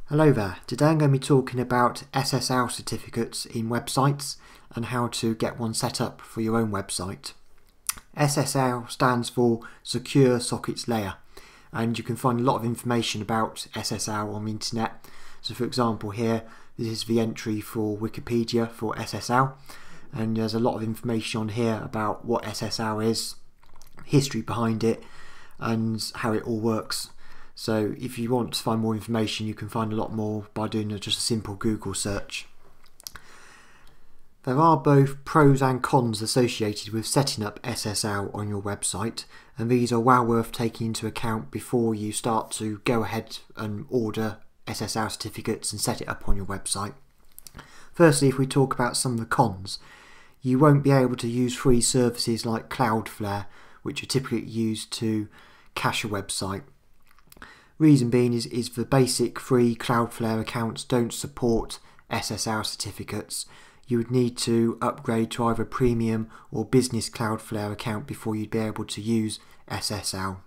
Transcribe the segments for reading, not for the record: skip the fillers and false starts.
Hello there, today I'm going to be talking about SSL certificates in websites and how to get one set up for your own website. SSL stands for Secure Sockets Layer, and you can find a lot of information about SSL on the internet. So for example here, this is the entry for Wikipedia for SSL, and there's a lot of information on here about what SSL is, history behind it and how it all works. So if you want to find more information, you can find a lot more by doing just a simple Google search. There are both pros and cons associated with setting up SSL on your website, and these are well worth taking into account before you start to go ahead and order SSL certificates and set it up on your website. Firstly, if we talk about some of the cons, you won't be able to use free services like Cloudflare, which are typically used to cache a website. Reason being is the basic free Cloudflare accounts don't support SSL certificates. You would need to upgrade to either premium or business Cloudflare account before you'd be able to use SSL.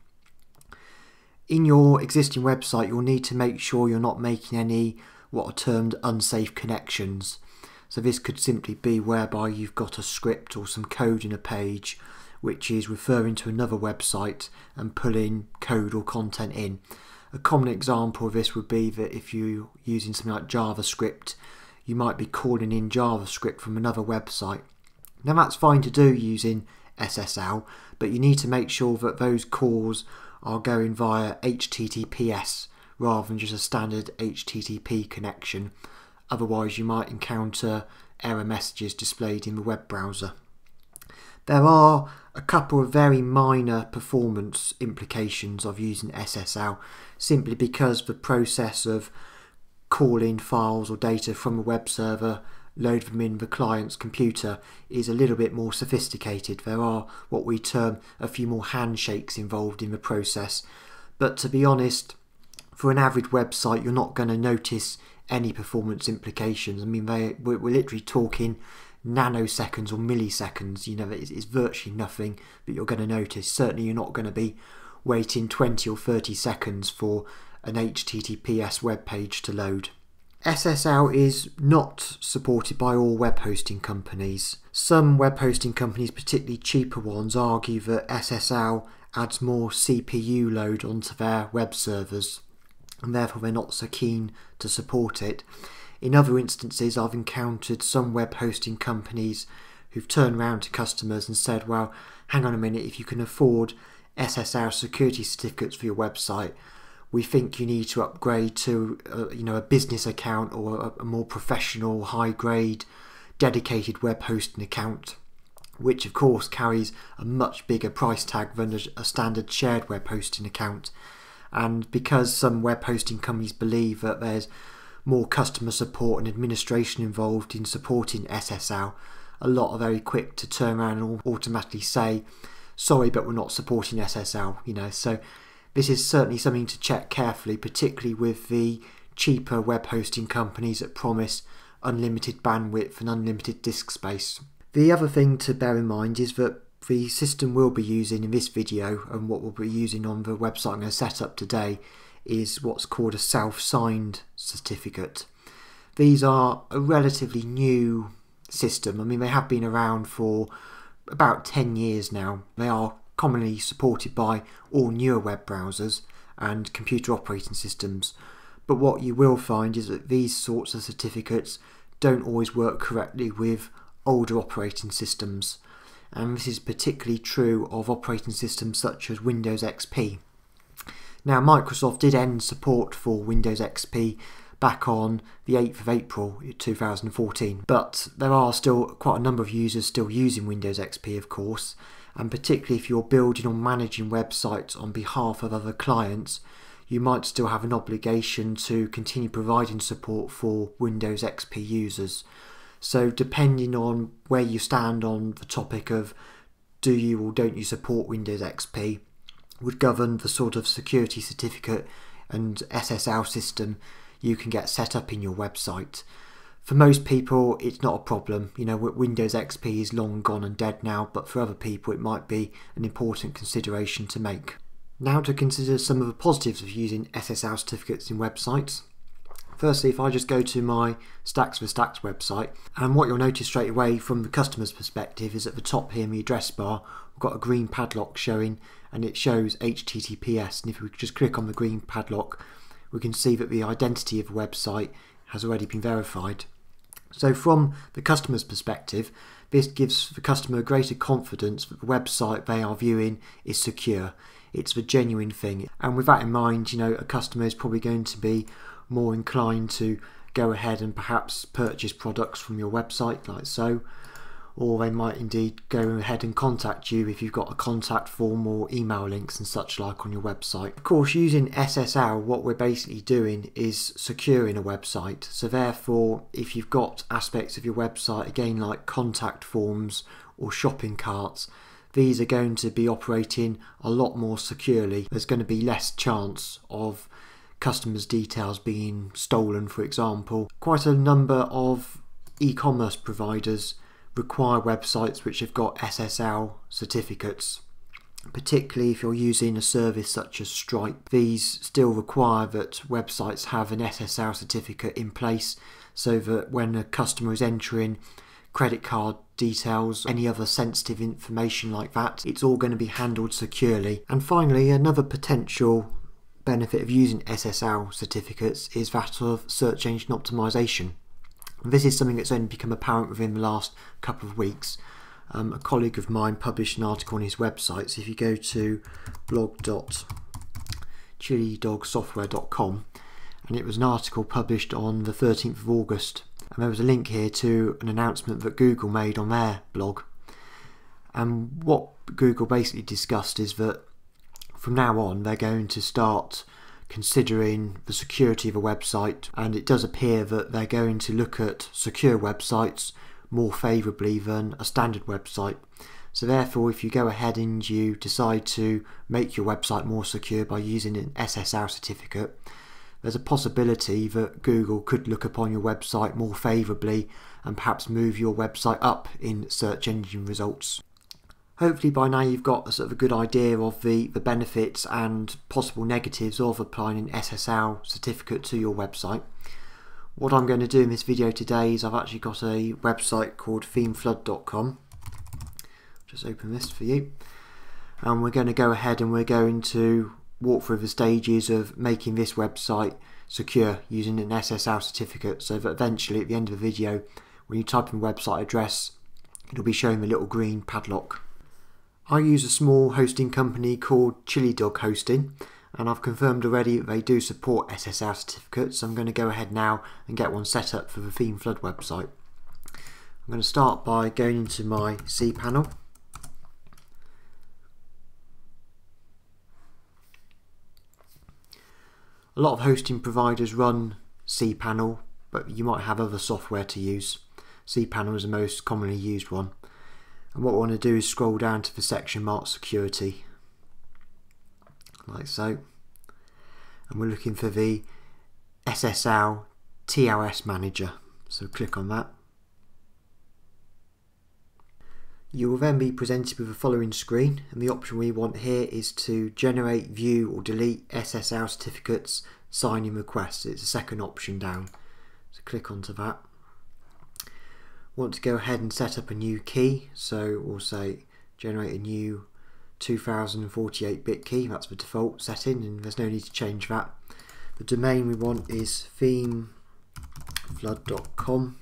In your existing website, you'll need to make sure you're not making any what are termed unsafe connections. So this could simply be whereby you've got a script or some code in a page which is referring to another website and pulling code or content in. A common example of this would be that if you're using something like JavaScript, you might be calling in JavaScript from another website. Now that's fine to do using SSL, but you need to make sure that those calls are going via HTTPS rather than just a standard HTTP connection. Otherwise you might encounter error messages displayed in the web browser. There are a couple of very minor performance implications of using SSL, simply because the process of calling files or data from a web server, load them in the client's computer, is a little bit more sophisticated. There are what we term a few more handshakes involved in the process, but to be honest, for an average website you're not going to notice any performance implications. I mean, we're literally talking nanoseconds or milliseconds. You know, it's virtually nothing that you're going to notice. Certainly you're not going to be waiting 20 or 30 seconds for an HTTPS web page to load. SSL is not supported by all web hosting companies. Some web hosting companies, particularly cheaper ones, argue that SSL adds more CPU load onto their web servers and therefore they're not so keen to support it. In other instances, I've encountered some web hosting companies who've turned around to customers and said, well, hang on a minute, if you can afford SSR security certificates for your website, we think you need to upgrade to a business account or a more professional, high-grade, dedicated web hosting account, which of course carries a much bigger price tag than a standard shared web hosting account. And because some web hosting companies believe that there's more customer support and administration involved in supporting SSL, a lot are very quick to turn around and automatically say, sorry, but we're not supporting SSL, so this is certainly something to check carefully, particularly with the cheaper web hosting companies that promise unlimited bandwidth and unlimited disk space. The other thing to bear in mind is that the system we'll be using in this video and what we'll be using on the website I'm going to set up today is what's called a self-signed certificate. These are a relatively new system. I mean, they have been around for about 10 years now. They are commonly supported by all newer web browsers and computer operating systems. But what you will find is that these sorts of certificates don't always work correctly with older operating systems. And this is particularly true of operating systems such as Windows XP. Now, Microsoft did end support for Windows XP back on the 8th of April 2014, but there are still quite a number of users still using Windows XP, of course, and particularly if you're building or managing websites on behalf of other clients, you might still have an obligation to continue providing support for Windows XP users. So depending on where you stand on the topic of do you or don't you support Windows XP, would govern the sort of security certificate and SSL system you can get set up in your website. For most people it's not a problem, Windows XP is long gone and dead now, but for other people it might be an important consideration to make. Now to consider some of the positives of using SSL certificates in websites. Firstly, if I just go to my Stacks for Stacks website, and what you'll notice straight away from the customer's perspective is at the top here in the address bar, we've got a green padlock showing, and it shows HTTPS. And if we just click on the green padlock, we can see that the identity of the website has already been verified. So from the customer's perspective, this gives the customer greater confidence that the website they are viewing is secure. It's the genuine thing. And with that in mind, a customer is probably going to be more inclined to go ahead and perhaps purchase products from your website like so, or they might indeed go ahead and contact you if you've got a contact form or email links and such like on your website. Of course, using SSL, what we're basically doing is securing a website. So therefore, if you've got aspects of your website, again like contact forms or shopping carts, these are going to be operating a lot more securely. There's going to be less chance of customers' details being stolen, for example. Quite a number of e-commerce providers require websites which have got SSL certificates, particularly if you're using a service such as Stripe. These still require that websites have an SSL certificate in place, so that when a customer is entering credit card details, any other sensitive information like that, it's all going to be handled securely. And finally, another potential benefit of using SSL certificates is that of search engine optimization. This is something that's only become apparent within the last couple of weeks. A colleague of mine published an article on his website. So if you go to blog.chillidogsoftware.com, and it was an article published on the 13th of August, and there was a link here to an announcement that Google made on their blog. And what Google basically discussed is that from now on they're going to start considering the security of a website, and it does appear that they're going to look at secure websites more favourably than a standard website. So therefore, if you go ahead and you decide to make your website more secure by using an SSL certificate, there's a possibility that Google could look upon your website more favourably and perhaps move your website up in search engine results. Hopefully by now you've got a sort of a good idea of the benefits and possible negatives of applying an SSL certificate to your website. What I'm going to do in this video today is I've actually got a website called themeflood.com. Just open this for you. And we're going to go ahead and we're going to walk through the stages of making this website secure using an SSL certificate, so that eventually at the end of the video, when you type in the website address, it'll be showing the little green padlock. I use a small hosting company called Chillidog Hosting, and I've confirmed already that they do support SSL certificates, so I'm going to go ahead now and get one set up for the ThemeFlood website. I'm going to start by going into my cPanel. A lot of hosting providers run cPanel, but you might have other software to use. cPanel is the most commonly used one. And what we want to do is scroll down to the section marked security, like so. And we're looking for the SSL TLS manager. So click on that. You will then be presented with the following screen, and the option we want here is to generate, view or delete SSL certificates sign-in requests. It's the second option down. So click onto that. Want to go ahead and set up a new key, so we'll say generate a new 2048-bit key. That's the default setting and there's no need to change that. The domain we want is themeflood.com,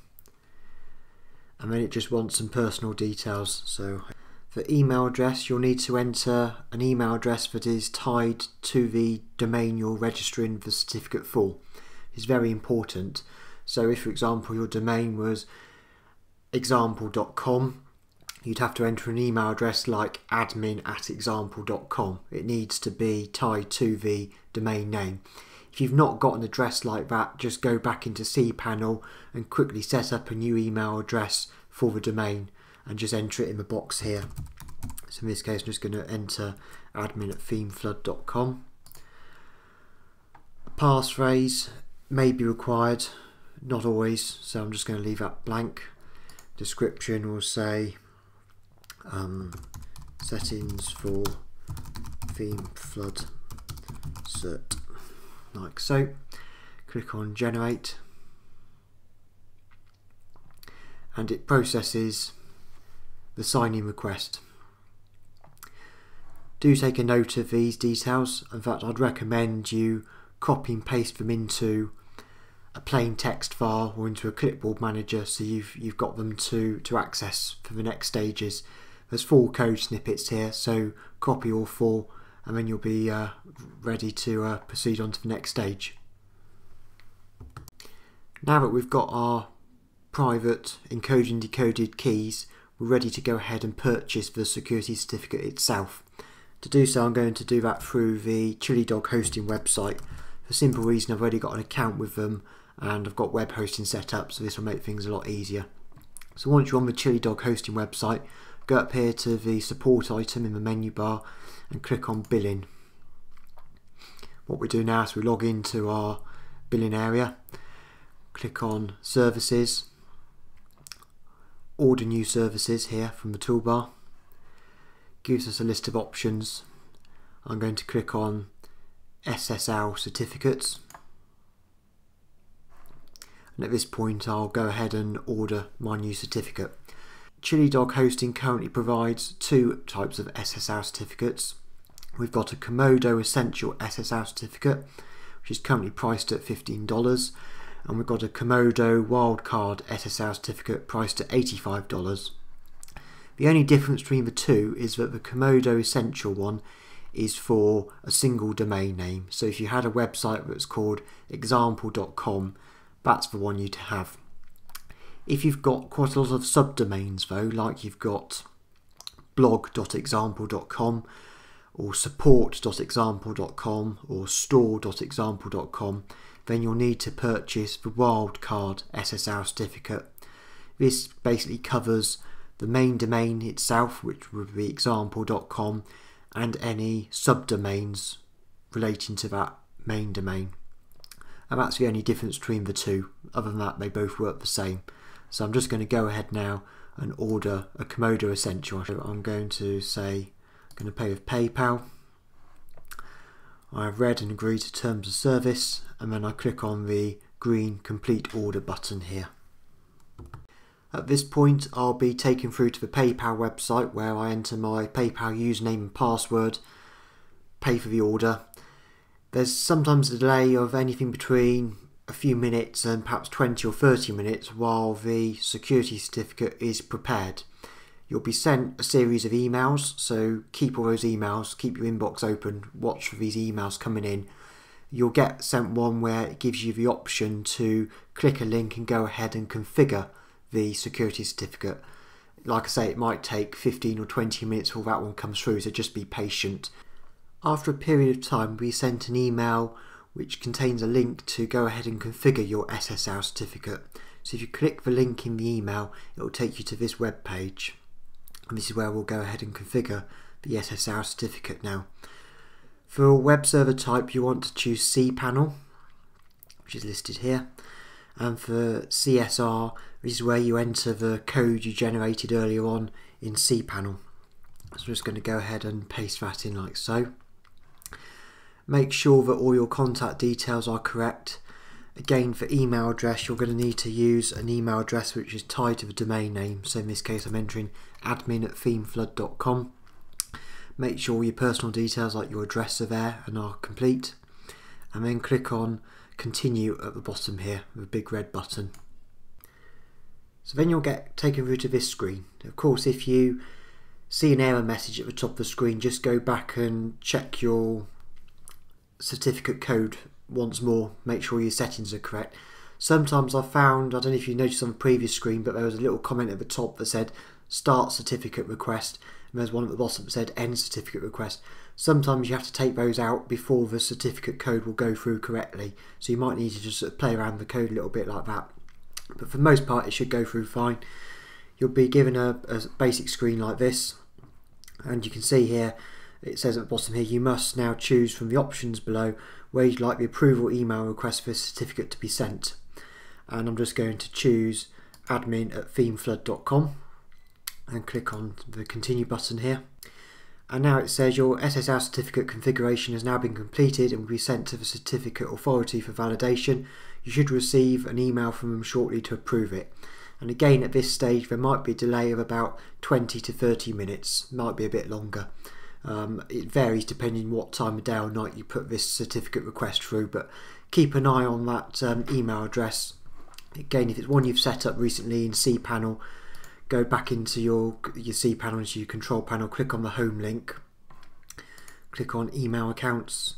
and then it just wants some personal details. So for email address, you'll need to enter an email address that is tied to the domain you're registering the certificate for. It's very important. So if, for example, your domain was example.com, you'd have to enter an email address like admin@example.com. It needs to be tied to the domain name. If you've not got an address like that, just go back into cPanel and quickly set up a new email address for the domain and just enter it in the box here. So in this case I'm just going to enter admin@themeflood.com. A passphrase may be required, not always, so I'm just going to leave that blank. Description will say settings for ThemeFlood cert, like so. click on generate, and it processes the sign-in request. Do take a note of these details. In fact, I'd recommend you copy and paste them into a plain text file or into a clipboard manager so you've got them to access for the next stages. There's 4 code snippets here, so copy all 4 and then you'll be ready to proceed on to the next stage. Now that we've got our private encoded and decoded keys, we're ready to go ahead and purchase the security certificate itself. To do so, I'm going to do that through the Chillidog Hosting website. For the simple reason I've already got an account with them and I've got web hosting set up, so this will make things a lot easier. So once you're on the Chillidog Hosting website, go up here to the support item in the menu bar and click on billing. What we do now is we log into our billing area, click on services, order new services here from the toolbar. Gives us a list of options. I'm going to click on Ssr Certificates, and at this point I'll go ahead and order my new certificate. Chillidog Hosting currently provides 2 types of Ssr certificates. We've got a Komodo Essential Ssr Certificate, which is currently priced at $15, and we've got a Komodo Wildcard Ssr Certificate priced at $85. The only difference between the 2 is that the Komodo Essential one is for a single domain name. So if you had a website that's called example.com, that's the one you'd have. If you've got quite a lot of subdomains though, like you've got blog.example.com or support.example.com or store.example.com, then you'll need to purchase the Wildcard Ssr Certificate. This basically covers the main domain itself, which would be example.com, and any subdomains relating to that main domain. And that's the only difference between the 2. Other than that, they both work the same. So I'm just going to go ahead now and order a Komodo Essential. I'm going to say I'm going to pay with PayPal. I've read and agreed to terms of service, and then I click on the green complete order button here. At this point I'll be taken through to the PayPal website where I enter my PayPal username and password, pay for the order. There's sometimes a delay of anything between a few minutes and perhaps 20 or 30 minutes while the security certificate is prepared. You'll be sent a series of emails, so keep all those emails, keep your inbox open, watch for these emails coming in. You'll get sent one where it gives you the option to click a link and go ahead and configure the security certificate. Like I say, it might take 15 or 20 minutes before that one comes through, so just be patient. After a period of time, we sent an email which contains a link to go ahead and configure your Ssr certificate. So if you click the link in the email, it will take you to this web page, and this is where we'll go ahead and configure the Ssr certificate now. For a web server type, you want to choose cPanel, which is listed here, and for CSR, this is where you enter the code you generated earlier on in cPanel. So I'm just going to go ahead and paste that in like so. Make sure that all your contact details are correct. Again, for email address, you're going to need to use an email address which is tied to the domain name. So in this case, I'm entering admin@themeflood.com. Make sure your personal details like your address are there and are complete. And then click on continue at the bottom here with a big red button. So then you'll get taken through to this screen. Of course, if you see an error message at the top of the screen, just go back and check your certificate code once more, make sure your settings are correct. Sometimes I've found, I don't know if you noticed on the previous screen, but there was a little comment at the top that said start certificate request, and there's one at the bottom that said end certificate request. Sometimes you have to take those out before the certificate code will go through correctly, so you might need to just sort of play around with the code a little bit like that. But for the most part it should go through fine. You'll be given a basic screen like this, and you can see here it says at the bottom here, you must now choose from the options below where you'd like the approval email request for a certificate to be sent. And I'm just going to choose admin@themeflood.com and click on the continue button here. And now it says your Ssr certificate configuration has now been completed and will be sent to the certificate authority for validation. You should receive an email from them shortly to approve it. And again, at this stage there might be a delay of about 20 to 30 minutes, might be a bit longer. It varies depending on what time of day or night you put this certificate request through, but keep an eye on that email address. Again, if it's one you've set up recently in cPanel, go back into your cPanel, into your control panel, click on the home link, click on email accounts,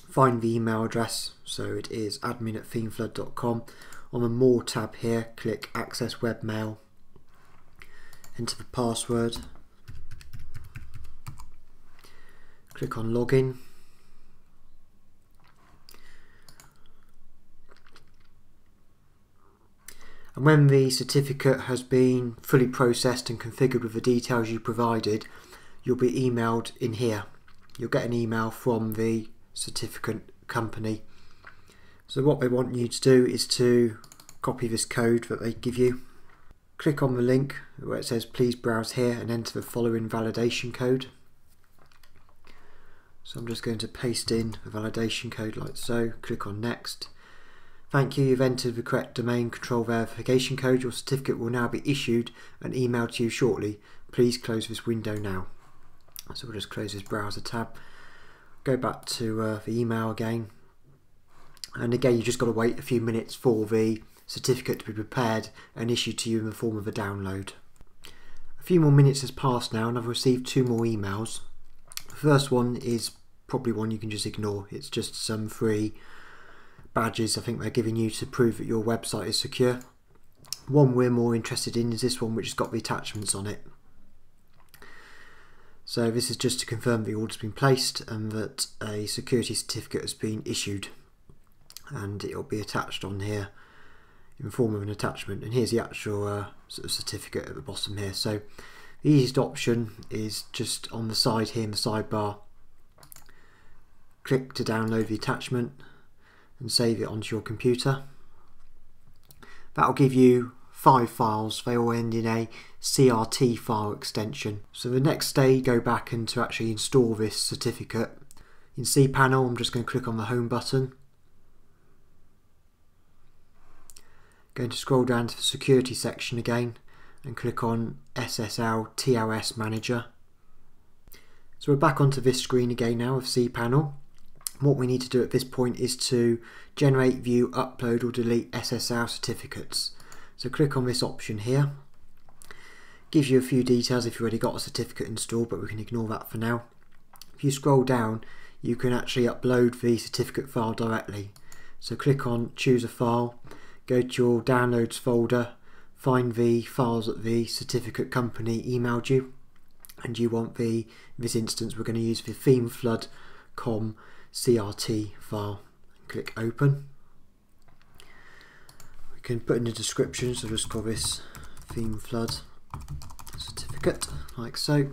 find the email address, so it is admin@themeflood.com. On the More tab here, click Access Webmail, enter the password, click on Login, and when the certificate has been fully processed and configured with the details you provided, you'll be emailed in here. You'll get an email from the certificate company. So what they want you to do is to copy this code that they give you. Click on the link where it says please browse here and enter the following validation code. So I'm just going to paste in the validation code like so. Click on next. Thank you, you've entered the correct domain control verification code. Your certificate will now be issued and emailed to you shortly. Please close this window now. So we'll just close this browser tab. Go back to the email again. And again, you just got to wait a few minutes for the certificate to be prepared and issued to you in the form of a download. A few more minutes has passed now and I've received 2 more emails. The first one is probably one you can just ignore. It's just some free badges I think they're giving you to prove that your website is secure. One we're more interested in is this one, which has got the attachments on it. So this is just to confirm the order's been placed and that a security certificate has been issued, and it'll be attached on here in the form of an attachment. And here's the actual sort of certificate at the bottom here. So the easiest option is just on the side here in the sidebar, click to download the attachment and save it onto your computer. That'll give you 5 files. They all end in a CRT file extension. So the next stage, go back and to actually install this certificate. In cPanel, I'm just going to click on the home button. Going to scroll down to the security section again and click on SSL TLS Manager. So we're back onto this screen again now of cPanel. What we need to do at this point is to generate, view, upload or delete SSL certificates. So click on this option here. Gives you a few details if you've already got a certificate installed, but we can ignore that for now. If you scroll down, you can actually upload the certificate file directly. So click on choose a file, go to your downloads folder, find the files that the certificate company emailed you, and you want in this instance we're going to use the themeflood.com CRT file. Click open. We can put in a description, so just call this themeflood certificate like so.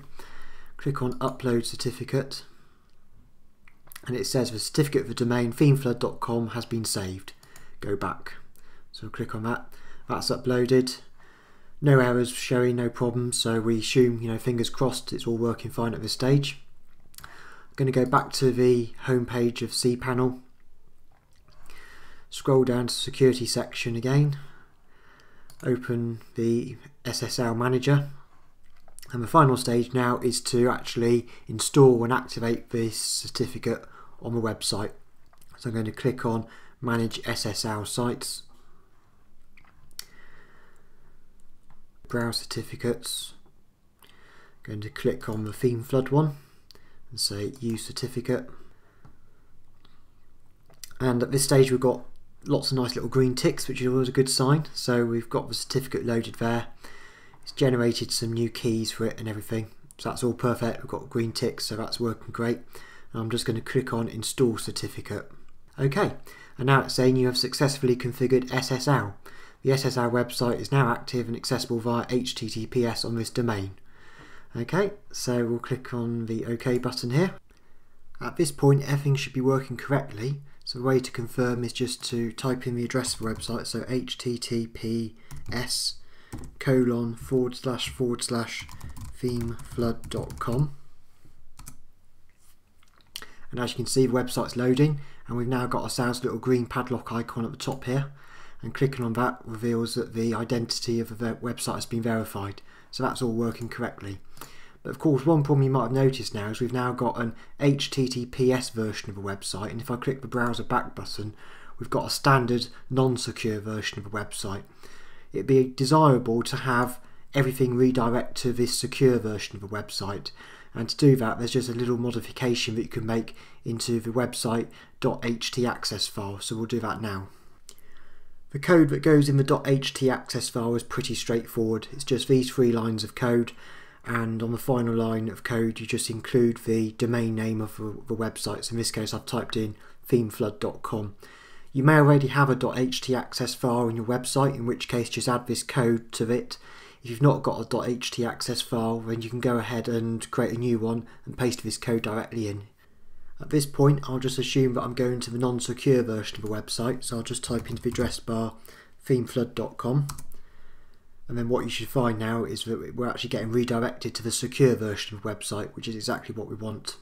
Click on upload certificate and it says the certificate of the domain themeflood.com has been saved. Go back. So click on that. That's uploaded. No errors showing, no problems, so we assume, fingers crossed, it's all working fine at this stage. I'm going to go back to the home page of cPanel, scroll down to the security section again, open the SSL Manager, and the final stage now is to actually install and activate this certificate on the website. So I'm going to click on Manage SSL Sites, Browse Certificates, going to click on the Themeflood one and say use certificate, and at this stage we've got lots of nice little green ticks, which is always a good sign. So we've got the certificate loaded there, it's generated some new keys for it and everything, so that's all perfect. We've got green ticks, so that's working great. And I'm just going to click on install certificate. Okay, and now it's saying you have successfully configured SSL. The SSL website is now active and accessible via HTTPS on this domain. Okay, so we'll click on the OK button here. At this point everything should be working correctly, so the way to confirm is just to type in the address of the website, so https:// themeflood.com. And as you can see, the website's loading, and we've now got ourselves a little green padlock icon at the top here, and clicking on that reveals that the identity of the website has been verified. So that's all working correctly. But of course, one problem you might have noticed now is we've now got an HTTPS version of a website, and if I click the browser back button, we've got a standard non-secure version of a website. It'd be desirable to have everything redirect to this secure version of a website, and to do that there's just a little modification that you can make into the website .htaccess file, so we'll do that now. The code that goes in the .htaccess file is pretty straightforward. It's just these 3 lines of code, and on the final line of code you just include the domain name of the website. So in this case I've typed in themeflood.com. You may already have a .htaccess file on your website, in which case just add this code to it. If you've not got a .htaccess file, then you can go ahead and create a new one and paste this code directly in. At this point I'll just assume that I'm going to the non-secure version of the website, so I'll just type into the address bar themeflood.com, and then what you should find now is that we're actually getting redirected to the secure version of the website, which is exactly what we want.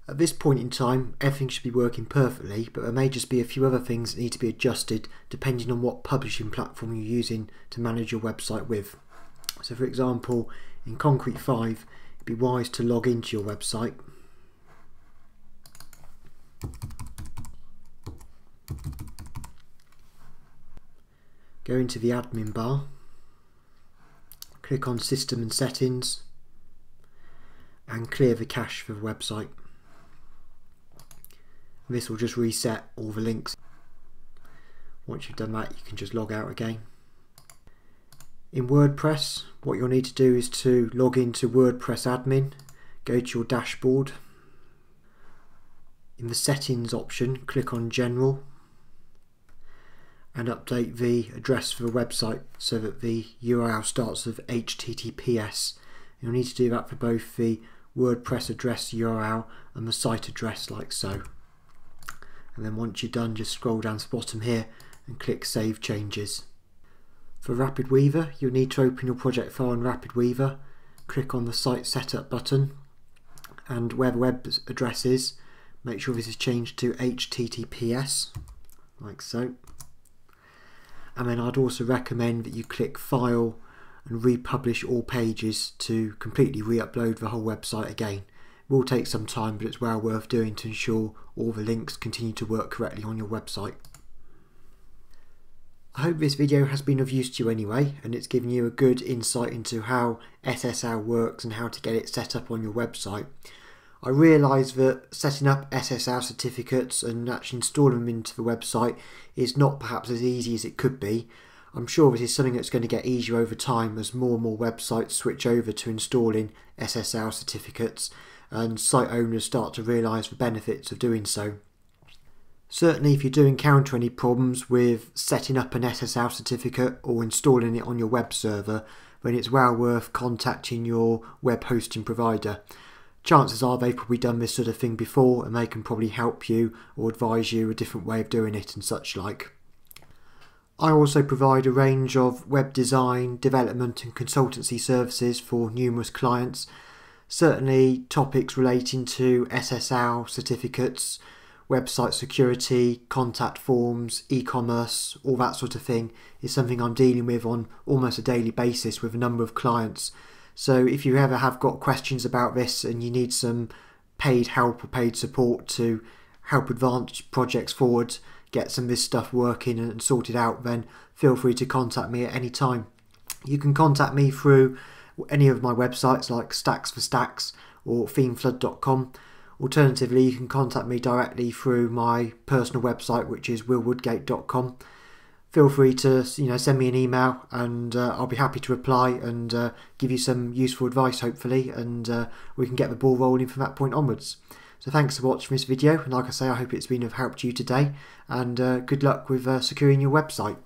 At this point in time everything should be working perfectly, but there may just be a few other things that need to be adjusted depending on what publishing platform you're using to manage your website with. So for example, in Concrete 5 it'd be wise to log into your website. Go into the admin bar, click on System and Settings, and clear the cache for the website. This will just reset all the links. Once you've done that, you can just log out again. In WordPress, what you'll need to do is to log into WordPress admin, go to your dashboard. In the settings option, click on General and update the address for the website so that the URL starts with HTTPS. You'll need to do that for both the WordPress address URL and the site address, like so. And then once you're done, just scroll down to the bottom here and click Save Changes. For RapidWeaver, you'll need to open your project file in RapidWeaver, click on the Site Setup button, and where the web address is, make sure this is changed to HTTPS, like so. And then I'd also recommend that you click File and republish all pages to completely re-upload the whole website again. It will take some time, but it's well worth doing to ensure all the links continue to work correctly on your website. I hope this video has been of use to you anyway, and it's given you a good insight into how SSL works and how to get it set up on your website. I realise that setting up Ssr certificates and actually installing them into the website is not perhaps as easy as it could be. I'm sure this is something that's going to get easier over time as more and more websites switch over to installing Ssr certificates and site owners start to realise the benefits of doing so. Certainly if you do encounter any problems with setting up an Ssr certificate or installing it on your web server, then it's well worth contacting your web hosting provider. Chances are they've probably done this sort of thing before and they can probably help you or advise you a different way of doing it and such like. I also provide a range of web design, development and consultancy services for numerous clients. Certainly topics relating to SSL certificates, website security, contact forms, e-commerce, all that sort of thing is something I'm dealing with on almost a daily basis with a number of clients. So if you ever have got questions about this and you need some paid help or paid support to help advance projects forward, get some of this stuff working and sorted out, then feel free to contact me at any time. You can contact me through any of my websites like Stacks for Stacks or themeflood.com. Alternatively, you can contact me directly through my personal website, which is willwoodgate.com. Feel free to send me an email and I'll be happy to reply and give you some useful advice hopefully, and we can get the ball rolling from that point onwards. So thanks for watching this video, and like I say, I hope it's been of help to you today, and good luck with securing your website.